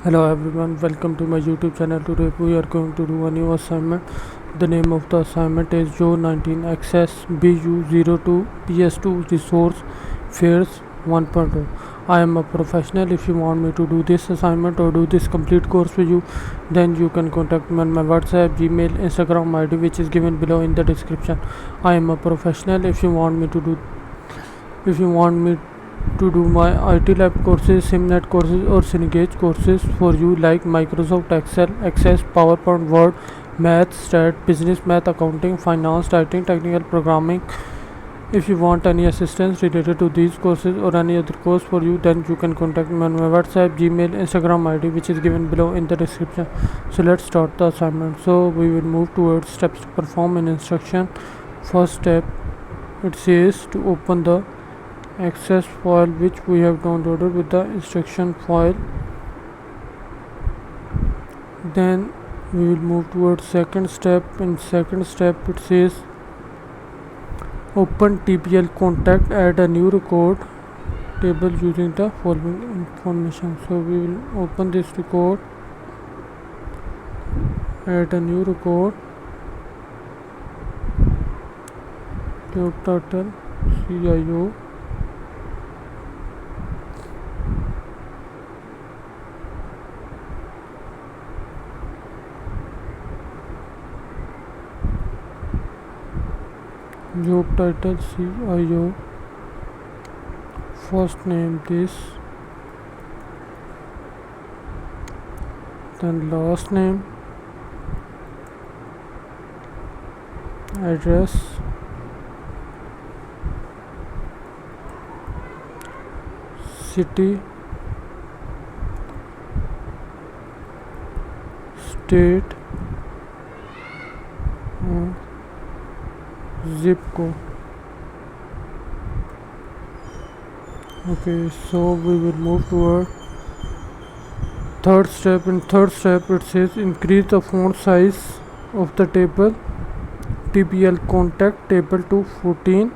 Hello everyone, welcome to my YouTube channel. Today we are going to do a new assignment. The name of the assignment is Joe 19 Access BU02 PS2 Resource Fairs 1.0. I am a professional. If you want me to do this assignment or do this complete course for you, then you can contact me on my WhatsApp, Gmail, Instagram ID, which is given below in the description. I am a professional. If you want me to do my MyITLab courses, SimNet courses or Cengage courses for you like Microsoft Excel, Access, PowerPoint, Word, Math, Stat, Business Math, Accounting, Finance, Writing, Technical Programming. If you want any assistance related to these courses or any other course for you, then you can contact me on my WhatsApp, Gmail, Instagram ID, which is given below in the description. So let's start the assignment. So we will move towards steps to perform an instruction. First step, it says to open the access file which we have downloaded with the instruction file. Then we will move towards second step. In second step it says open tblContact, add a new record table using the following information. So we will open this record, add a new record, JobTitle, CIO, JobTitle, CIO, first name this, then last name, address, city, state, zip code. Okay, so we will move toward third step. In third step it says increase the font size of the table tblContact table to 14,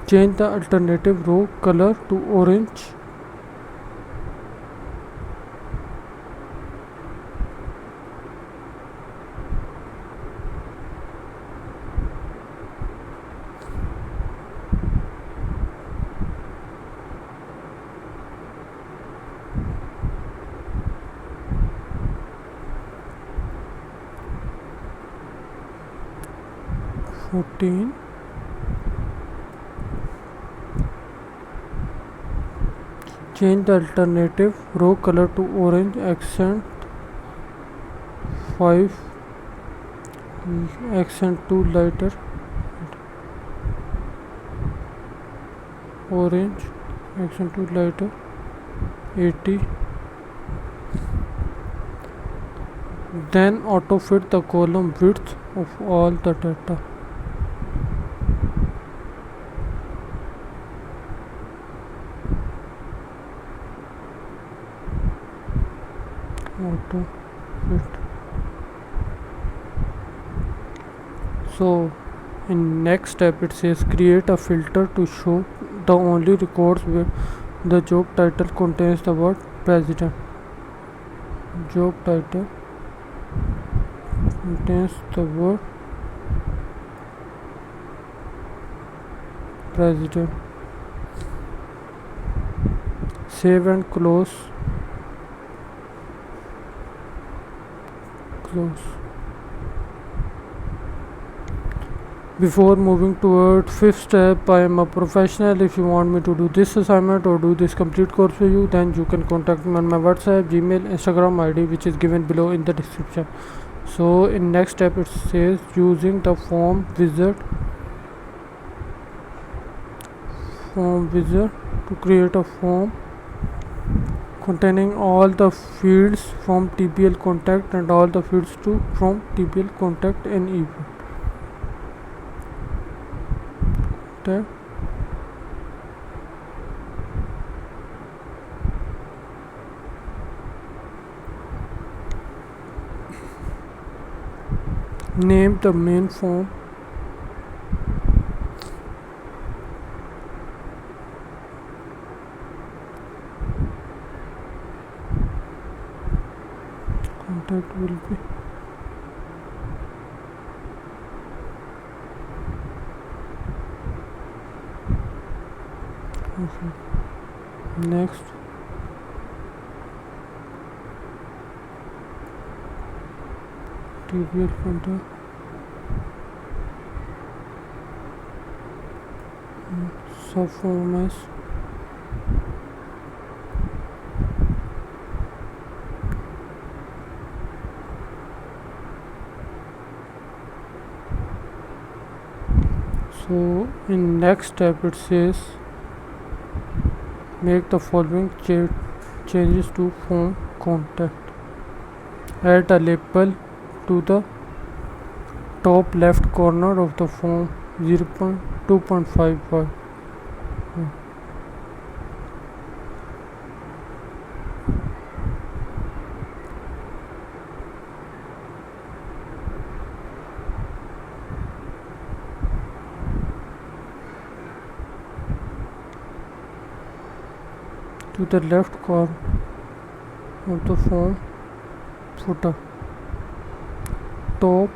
change the alternative row color to orange, change the alternative row color to orange, accent 5, accent 2 lighter, orange, accent 2 lighter, 80. Then auto fit the column width of all the data. Auto fit. So in next step it says create a filter to show the only records where the job title contains the word president. Job title contains the word president. Save and close. Before moving toward fifth step, I am a professional. If you want me to do this assignment or do this complete course for you, then you can contact me on my WhatsApp, Gmail, Instagram ID, which is given below in the description. So in next step it says using the form wizard to create a form containing all the fields from tblContact and all the fields from tblContact in event. Name the main form, contact will be okay. Next, tblContact subform as so in next step it says make the following changes to form contact. Add a label to the top left corner of the form 0.2.55. To the left corner of the form footer, top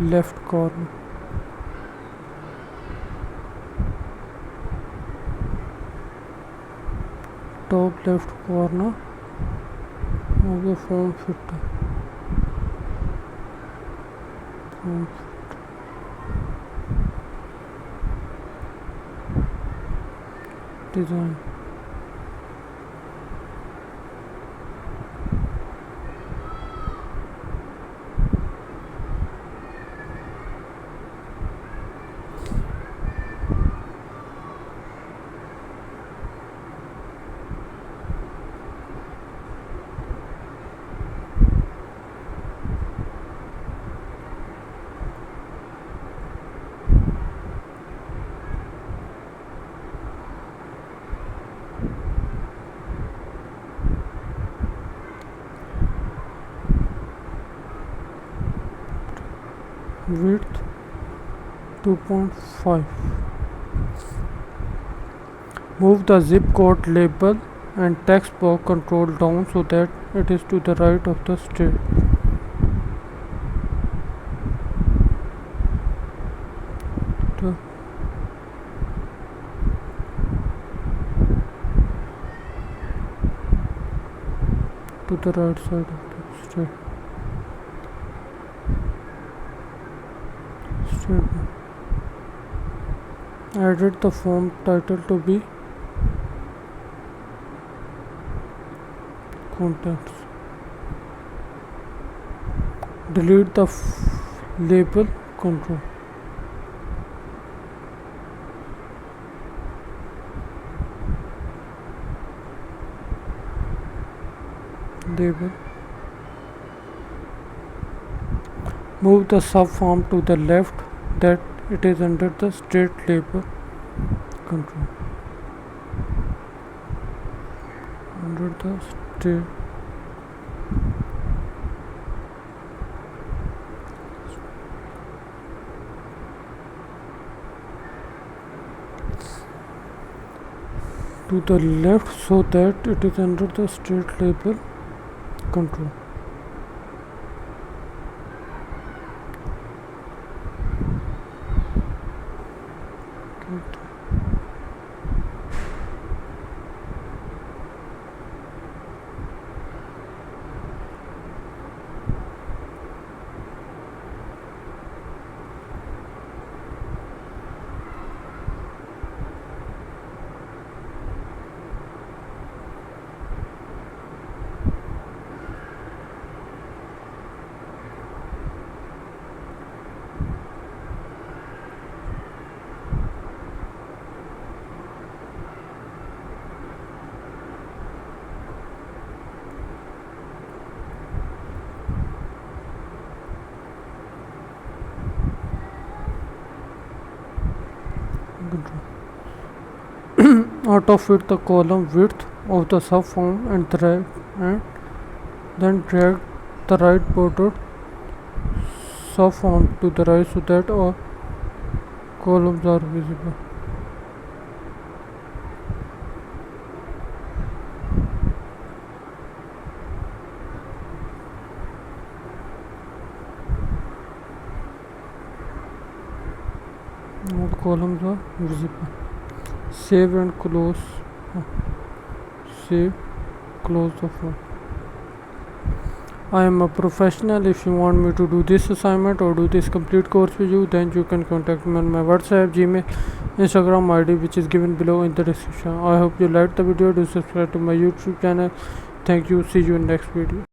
left corner, top left corner of the form footer, design. Width 2.5. Move the ZipCode label and text box control down so that it is to the right of the state. To the right side of the state. Edit the form title to be contacts. Delete the label control. Label. Move the subform to the left that it is under the state label control. Under the state to the left so that it is under the state label control. Auto fit the column width of the subform and then drag the right border subform to the right so that all columns are visible. All columns are visible. Save and close. Save, close the file. I am a professional. If you want me to do this assignment or do this complete course with you, then you can contact me on my WhatsApp, Gmail, Instagram ID, which is given below in the description. I hope you liked the video. Do subscribe to my YouTube channel. Thank you. See you in next video.